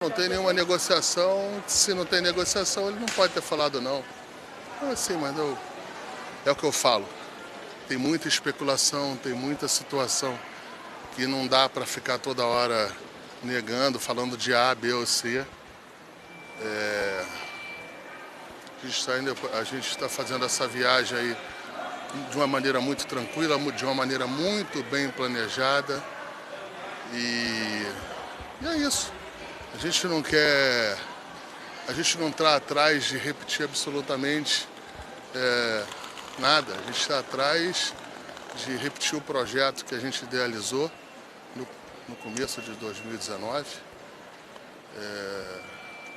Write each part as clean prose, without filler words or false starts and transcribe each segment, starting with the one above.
Não tem nenhuma negociação, se não tem negociação ele não pode ter falado não. Então assim, mas é o que eu falo. Tem muita especulação, tem muita situação que não dá para ficar toda hora negando, falando de A, B ou C. A gente está fazendo essa viagem aí de uma maneira muito tranquila, de uma maneira muito bem planejada. E é isso. A gente não está atrás de repetir absolutamente nada. A gente está atrás de repetir o projeto que a gente idealizou no começo de 2019,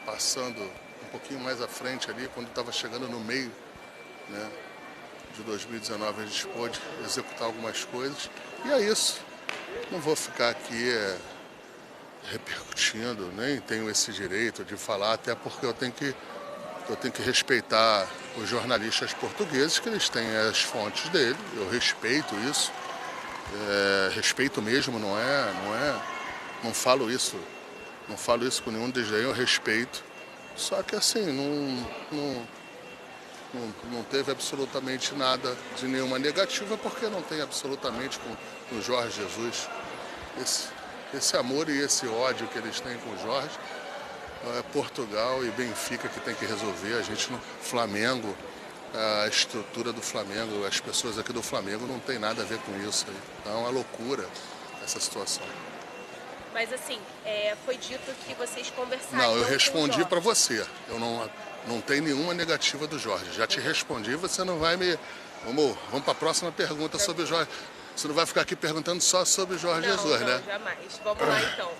passando um pouquinho mais à frente ali, quando estava chegando no meio, né, de 2019, a gente pôde executar algumas coisas. E é isso. Não vou ficar aqui repercutindo, nem tenho esse direito de falar, até porque eu tenho que respeitar os jornalistas portugueses, que eles têm as fontes dele. Eu respeito isso, respeito mesmo, não falo isso com nenhum desdém, eu respeito. Só que assim, não teve absolutamente nada de nenhuma negativa, porque não tem absolutamente com o Jorge Jesus. Esse amor e esse ódio que eles têm com o Jorge, é Portugal e Benfica que tem que resolver. A gente no Flamengo, a estrutura do Flamengo, as pessoas aqui do Flamengo não tem nada a ver com isso aí. Então é uma loucura essa situação. Mas assim, foi dito que vocês conversaram. Não, eu respondi para você. Eu não tenho nenhuma negativa do Jorge. Já te respondi, você não vai me... Vamos para a próxima pergunta sobre o Jorge. Você não vai ficar aqui perguntando só sobre o Jorge Jesus, né? Não, jamais. Vamos lá então.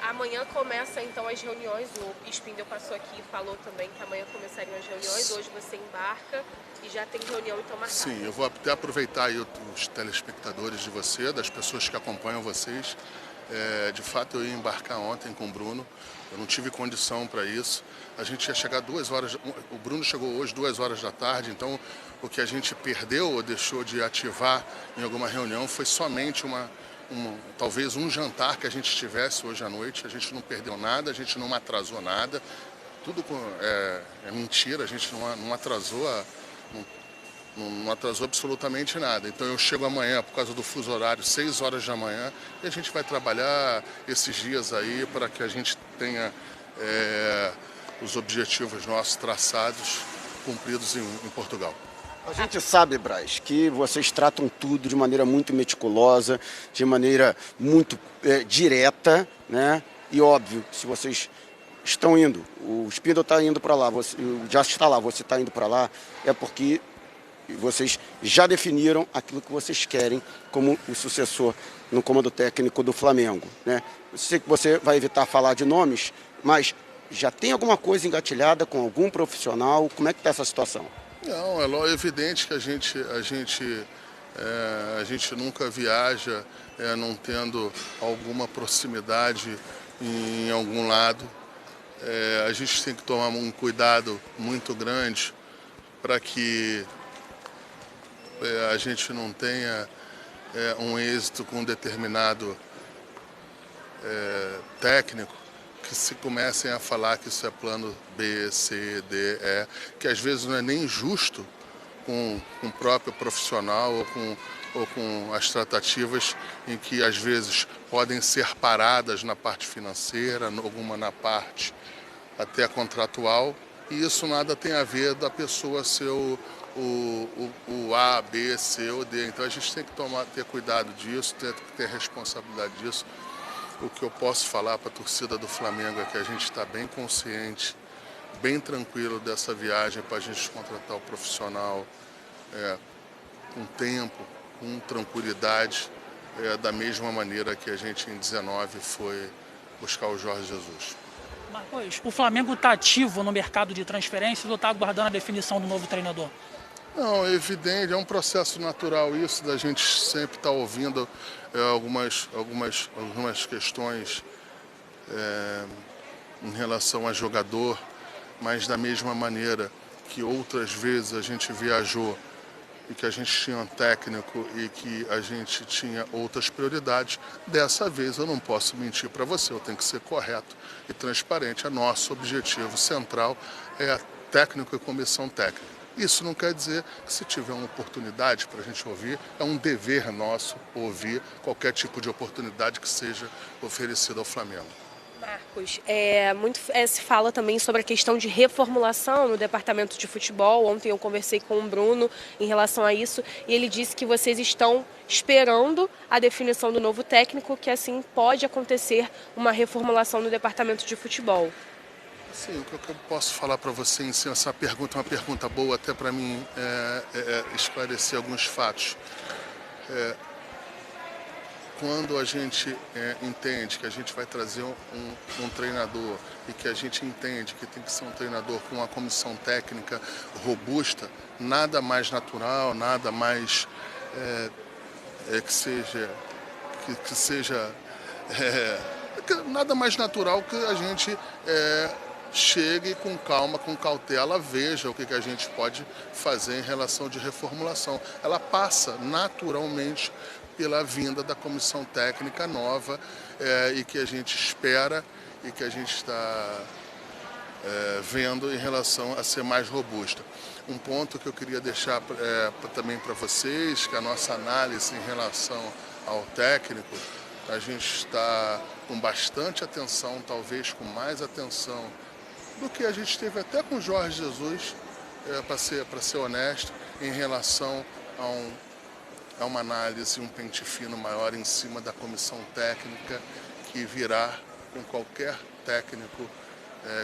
Amanhã começam então as reuniões, o Spindel passou aqui e falou também que amanhã começariam as reuniões, hoje você embarca e já tem reunião então marcada. Sim, eu vou até aproveitar aí os telespectadores de você, das pessoas que acompanham vocês. De fato eu ia embarcar ontem com o Bruno, eu não tive condição para isso. A gente ia chegar 2 horas, o Bruno chegou hoje 2 horas da tarde, então o que a gente perdeu ou deixou de ativar em alguma reunião foi somente talvez um jantar que a gente tivesse hoje à noite. A gente não perdeu nada, a gente não atrasou nada, tudo é mentira, a gente não atrasou não atrasou absolutamente nada. Então eu chego amanhã, por causa do fuso horário, 6 horas da manhã, e a gente vai trabalhar esses dias aí para que a gente tenha os objetivos nossos traçados, cumpridos em Portugal. A gente sabe, Braz, que vocês tratam tudo de maneira muito meticulosa, de maneira muito direta, né? E óbvio, se vocês estão indo, o Spindel está indo para lá, já está lá, você está indo para lá, é porque vocês já definiram aquilo que vocês querem como o sucessor no comando técnico do Flamengo, né? Eu sei que você vai evitar falar de nomes, mas já tem alguma coisa engatilhada com algum profissional? Como é que está essa situação? Não, é evidente que a gente nunca viaja não tendo alguma proximidade em algum lado. A gente tem que tomar um cuidado muito grande para que a gente não tenha um êxito com um determinado técnico, que se comecem a falar que isso é plano B, C, D, E, que às vezes não é nem justo com o próprio profissional ou com as tratativas em que às vezes podem ser paradas na parte financeira, alguma na parte até contratual, e isso nada tem a ver da pessoa ser o A, B, C ou D. Então a gente tem que ter cuidado disso, ter que ter responsabilidade disso. O que eu posso falar para a torcida do Flamengo é que a gente está bem consciente, bem tranquilo dessa viagem para a gente contratar o profissional com tempo, com tranquilidade, da mesma maneira que a gente em 19 foi buscar o Jorge Jesus. Marcos, o Flamengo está ativo no mercado de transferências ou está aguardando a definição do novo treinador? Não, é evidente, é um processo natural isso, da gente sempre estar ouvindo algumas questões em relação a jogador, mas da mesma maneira que outras vezes a gente viajou e que a gente tinha um técnico e que a gente tinha outras prioridades. Dessa vez eu não posso mentir para você, eu tenho que ser correto e transparente. Nosso objetivo central é técnico e comissão técnica. Isso não quer dizer que, se tiver uma oportunidade para a gente ouvir, é um dever nosso ouvir qualquer tipo de oportunidade que seja oferecida ao Flamengo. Marcos, se fala também sobre a questão de reformulação no departamento de futebol. Ontem eu conversei com o Bruno em relação a isso e ele disse que vocês estão esperando a definição do novo técnico, que assim pode acontecer uma reformulação no departamento de futebol. Sim, o que eu posso falar para você em cima dessa pergunta é uma pergunta boa até para mim esclarecer alguns fatos. Quando a gente entende que a gente vai trazer um treinador e que a gente entende que tem que ser um treinador com uma comissão técnica robusta, nada mais natural, nada mais nada mais natural que a gente chegue com calma, com cautela, veja o que a gente pode fazer em relação de reformulação. Ela passa naturalmente pela vinda da comissão técnica nova e que a gente espera e que a gente está vendo em relação a ser mais robusta. Um ponto que eu queria deixar também para vocês, que a nossa análise em relação ao técnico, a gente está com bastante atenção, talvez com mais atenção do que a gente teve até com o Jorge Jesus, para ser honesto, em relação a uma análise, um pente fino maior em cima da comissão técnica que virá com qualquer técnico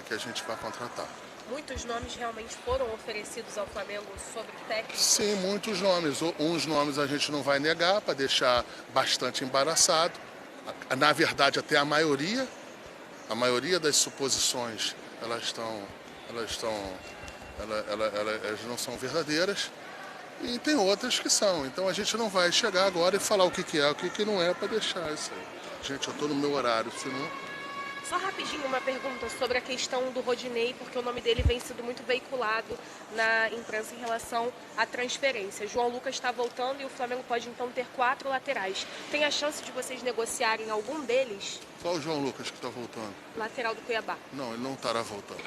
que a gente vai contratar. Muitos nomes realmente foram oferecidos ao Flamengo sobre técnico? Sim, muitos nomes. Uns nomes a gente não vai negar, para deixar bastante embaraçado. Na verdade, até a maioria das suposições, elas não são verdadeiras. E tem outras que são. Então a gente não vai chegar agora e falar o que é, o que não é, para deixar isso aí. Gente, eu estou no meu horário, senão... Só rapidinho uma pergunta sobre a questão do Rodinei, porque o nome dele vem sendo muito veiculado na imprensa em relação à transferência. João Lucas está voltando e o Flamengo pode então ter 4 laterais. Tem a chance de vocês negociarem algum deles? Qual o João Lucas que está voltando? Lateral do Cuiabá. Não, ele não estará voltando.